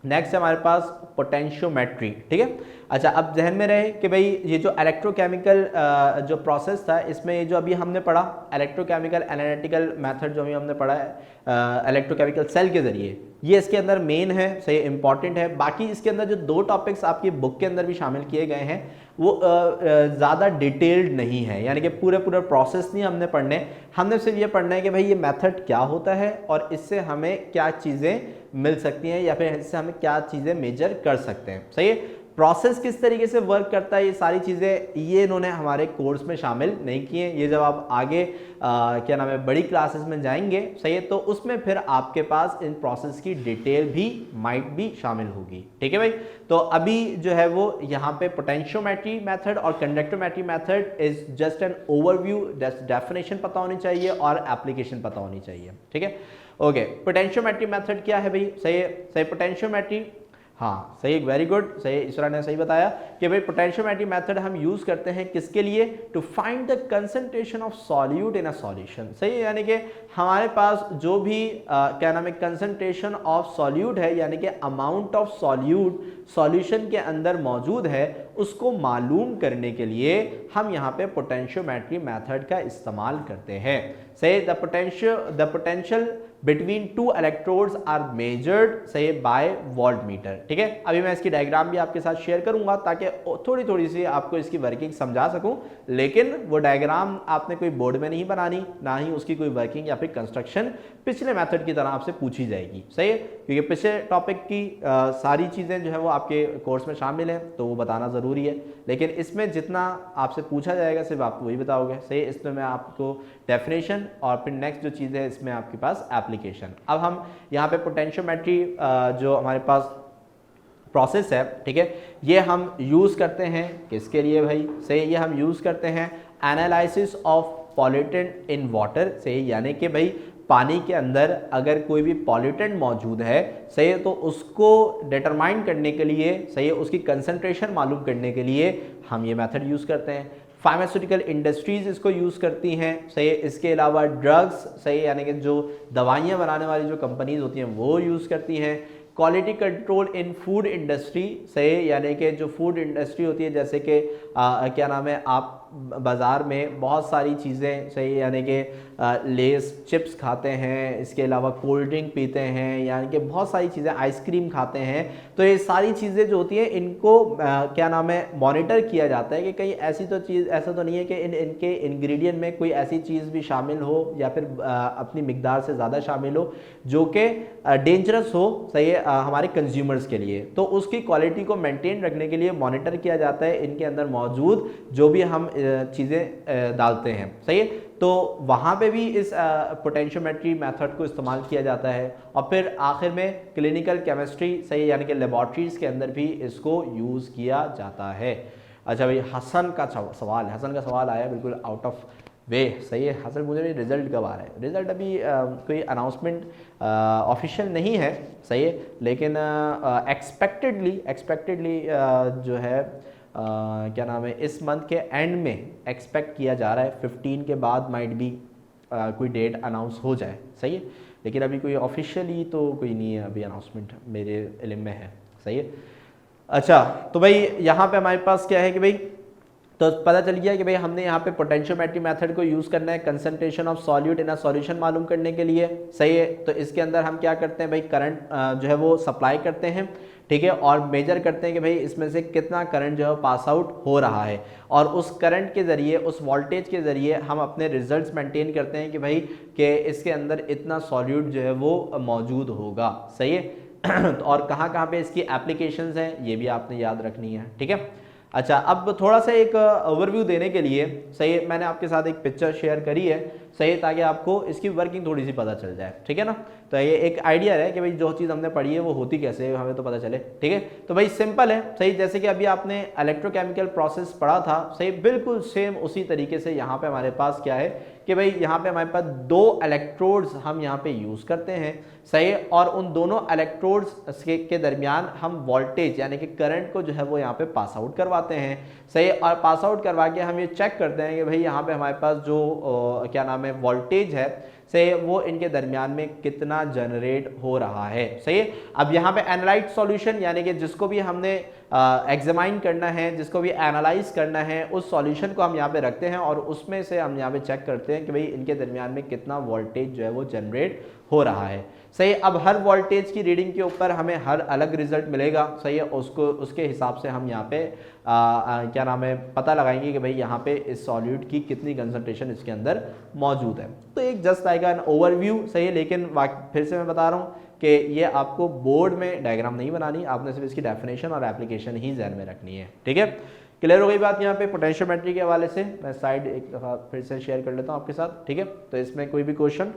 Next है हमारे पास potentiometry, ठीक है। अच्छा, अब जहन में रहे कि भाई ये जो इलेक्ट्रोकेमिकल जो प्रोसेस था, इसमें ये जो अभी हमने पढ़ा इलेक्ट्रोकेमिकल एनालिटिकल मेथड जो अभी हमने पढ़ा है इलेक्ट्रोकेमिकल सेल के जरिए, ये इसके अंदर मेन है, सही इंपॉर्टेंट है। बाकी इसके अंदर जो 2 टॉपिक्स आपकी बुक के अंदर भी शामिल किए गए हैं वो ज़्यादा डिटेल्ड नहीं है, यानी कि पूरे प्रोसेस नहीं हमने पढ़ने, हमने सिर्फ ये पढ़ना है कि भाई ये मेथड क्या होता है और इससे हमें क्या चीज़ें मिल सकती हैं या फिर इससे हमें क्या चीज़ें मेजर कर सकते हैं, सही है। प्रोसेस किस तरीके से वर्क करता है, ये सारी चीज़ें ये इन्होंने हमारे कोर्स में शामिल नहीं किए हैं। ये जब आप आगे क्या नाम है बड़ी क्लासेस में जाएंगे, सही है, तो उसमें फिर आपके पास इन प्रोसेस की डिटेल भी माइट भी शामिल होगी, ठीक है भाई। तो अभी जो है वो यहाँ पे पोटेंशियोमेट्री मेथड और conductometry method is just an overview, definition पता होनी चाहिए और एप्लीकेशन पता होनी चाहिए, ठीक है। ओके, पोटेंशियोमेट्री मेथड क्या है भाई, सही है, सही पोटेंशियोमेट्री, हाँ सही, वेरी गुड, सही, इसरा ने सही बताया कि भाई पोटेंशियोमेट्री मेथड हम यूज करते हैं किसके लिए, to find the concentration of solute in a solution, सही है, यानी कि हमारे पास जो भी क्या नाम है कंसंट्रेशन ऑफ सॉल्यूट है, यानी कि अमाउंट ऑफ सॉल्यूट सॉल्यूशन के अंदर मौजूद है, उसको मालूम करने के लिए हम यहाँ पे पोटेंशियोमेट्री मेथड का इस्तेमाल करते हैं। सही, the potential between 2 electrodes are measured से बाय वोल्टमीटर, ठीक है। अभी मैं इसकी डायग्राम भी आपके साथ शेयर करूंगा ताकि थोड़ी सी आपको इसकी वर्किंग समझा सकूं, लेकिन वो डायग्राम आपने कोई बोर्ड में नहीं बनानी, ना ही उसकी कोई वर्किंग या फिर कंस्ट्रक्शन पिछले मेथड की तरह आपसे पूछी जाएगी, सही है, क्योंकि पिछले टॉपिक की सारी चीज़ें जो है वो आपके कोर्स में शामिल हैं तो वो बताना ज़रूरी है, लेकिन इसमें जितना आपसे पूछा जाएगा सिर्फ आप वही बताओगे, सही है। इसमें मैं आपको डेफिनेशन और फिर नेक्स्ट जो चीज़ है इसमें आपके पास एप्लीकेशन। अब हम यहाँ पे पोटेंशियोमेट्री जो हमारे पास प्रोसेस है, ठीक है, ये हम यूज़ करते हैं किसके लिए भाई, सही, ये हम यूज़ करते हैं analysis of pollutant in water, सही, यानी कि भाई पानी के अंदर अगर कोई भी पॉल्यूटेंट मौजूद है, सही है, तो उसको डिटरमाइन करने के लिए, सही है, उसकी कंसंट्रेशन मालूम करने के लिए हम ये मेथड यूज़ करते हैं। फार्मास्यूटिकल इंडस्ट्रीज इसको यूज़ करती हैं, सही है, इसके अलावा ड्रग्स, सही है, यानी कि जो दवाइयाँ बनाने वाली जो कंपनीज होती हैं वो यूज़ करती हैं। क्वालिटी कंट्रोल इन फूड इंडस्ट्री, सही, यानी कि जो फूड इंडस्ट्री होती है, जैसे कि क्या नाम है, आप बाज़ार में बहुत सारी चीज़ें, सही, यानी कि लेस चिप्स खाते हैं, इसके अलावा कोल्ड ड्रिंक पीते हैं, यानी कि बहुत सारी चीज़ें, आइसक्रीम खाते हैं, तो ये सारी चीज़ें जो होती हैं इनको क्या नाम है मॉनिटर किया जाता है कि कहीं ऐसी तो चीज़, ऐसा तो नहीं है कि इनके इंग्रेडिएंट में कोई ऐसी चीज़ भी शामिल हो या फिर अपनी मिकदार से ज़्यादा शामिल हो जो कि डेंजरस हो, सही है, हमारे कंज्यूमर्स के लिए। तो उसकी क्वालिटी को मेंटेन रखने के लिए मॉनिटर किया जाता है इनके अंदर मौजूद जो भी हम चीज़ें डालते हैं, सही है। तो वहाँ पे भी इस पोटेंशियोमेट्री मेथड को इस्तेमाल किया जाता है। और फिर आखिर में क्लिनिकल केमिस्ट्री, सही, यानी कि लेबॉर्ट्रीज़ के अंदर भी इसको यूज़ किया जाता है। अच्छा भाई, हसन का सवाल आया बिल्कुल आउट ऑफ वे, सही है। हसन, मुझे भी रिजल्ट कब आ रहा है, रिजल्ट अभी कोई अनाउंसमेंट ऑफिशियल नहीं है, सही है, लेकिन एक्सपेक्टेडली जो है क्या नाम है इस मंथ के एंड में एक्सपेक्ट किया जा रहा है, 15 के बाद माइट भी कोई डेट अनाउंस हो जाए, सही है, लेकिन अभी कोई ऑफिशियली तो कोई नहीं है अभी अनाउंसमेंट मेरे इल्म में है, सही है। अच्छा, तो भाई यहाँ पे हमारे पास क्या है कि भाई तो पता चल गया कि भाई हमने यहाँ पे पोटेंशियोमेट्री मेथड को यूज़ करना है concentration of solute in a solution मालूम करने के लिए, सही है। तो इसके अंदर हम क्या करते हैं भाई, करंट जो है वो सप्लाई करते हैं, ठीक है, और मेजर करते हैं कि भाई इसमें से कितना करंट जो है पास आउट हो रहा है, और उस करंट के ज़रिए, उस वोल्टेज के ज़रिए हम अपने रिजल्ट्स मेंटेन करते हैं कि भाई कि इसके अंदर इतना सॉल्यूट जो है वो मौजूद होगा, सही है। और कहाँ कहाँ पे इसकी एप्लीकेशंस हैं ये भी आपने याद रखनी है, ठीक है। अच्छा, अब थोड़ा सा एक ओवरव्यू देने के लिए, सही है, मैंने आपके साथ एक पिक्चर शेयर करी है, सही है, ताकि आपको इसकी वर्किंग थोड़ी सी पता चल जाए, ठीक है ना। तो ये एक आइडिया है कि भाई जो चीज़ हमने पढ़ी है वो होती कैसे है हमें तो पता चले, ठीक है। तो भाई सिंपल है, सही, जैसे कि अभी आपने इलेक्ट्रोकेमिकल प्रोसेस पढ़ा था, सही, बिल्कुल सेम उसी तरीके से यहाँ पे हमारे पास क्या है कि भाई यहाँ पे हमारे पास 2 इलेक्ट्रोड्स हम यहाँ पे यूज़ करते हैं, सही, और उन दोनों इलेक्ट्रोड्स के दरमियान हम वोल्टेज यानी कि करंट को जो है वो यहाँ पे पास आउट करवाते हैं, सही, और पास आउट करवा के हम ये चेक करते हैं कि भाई यहाँ पे हमारे पास जो क्या नाम है वोल्टेज है, सही है, वो इनके दरमियान में कितना जनरेट हो रहा है। सही है, अब यहाँ पे एनालाइज सॉल्यूशन यानी कि जिसको भी हमने एग्जामाइन करना है, जिसको भी एनालाइज करना है, उस सॉल्यूशन को हम यहाँ पे रखते हैं और उसमें से हम यहाँ पे चेक करते हैं कि भाई इनके दरमियान में कितना वोल्टेज जो है वो जनरेट हो रहा है। सही है, अब हर वोल्टेज की रीडिंग के ऊपर हमें हर अलग रिजल्ट मिलेगा। सही है, उसको उसके हिसाब से हम यहाँ पे क्या नाम है पता लगाएंगे कि भाई यहाँ पे इस सॉल्यूट की कितनी कंसंट्रेशन इसके अंदर मौजूद है। तो एक जस्ट आएगा एन ओवरव्यू। सही है, लेकिन फिर से मैं बता रहा हूँ कि ये आपको बोर्ड में डायग्राम नहीं बनानी, आपने सिर्फ इसकी डेफिनेशन और एप्लीकेशन ही ध्यान में रखनी है। ठीक है, क्लियर हो गई बात यहाँ पे पोटेंशियोमेट्री के हवाले से। मैं स्लाइड एक दफ़ा फिर से शेयर कर लेता हूँ आपके साथ। ठीक है, तो इसमें कोई भी क्वेश्चन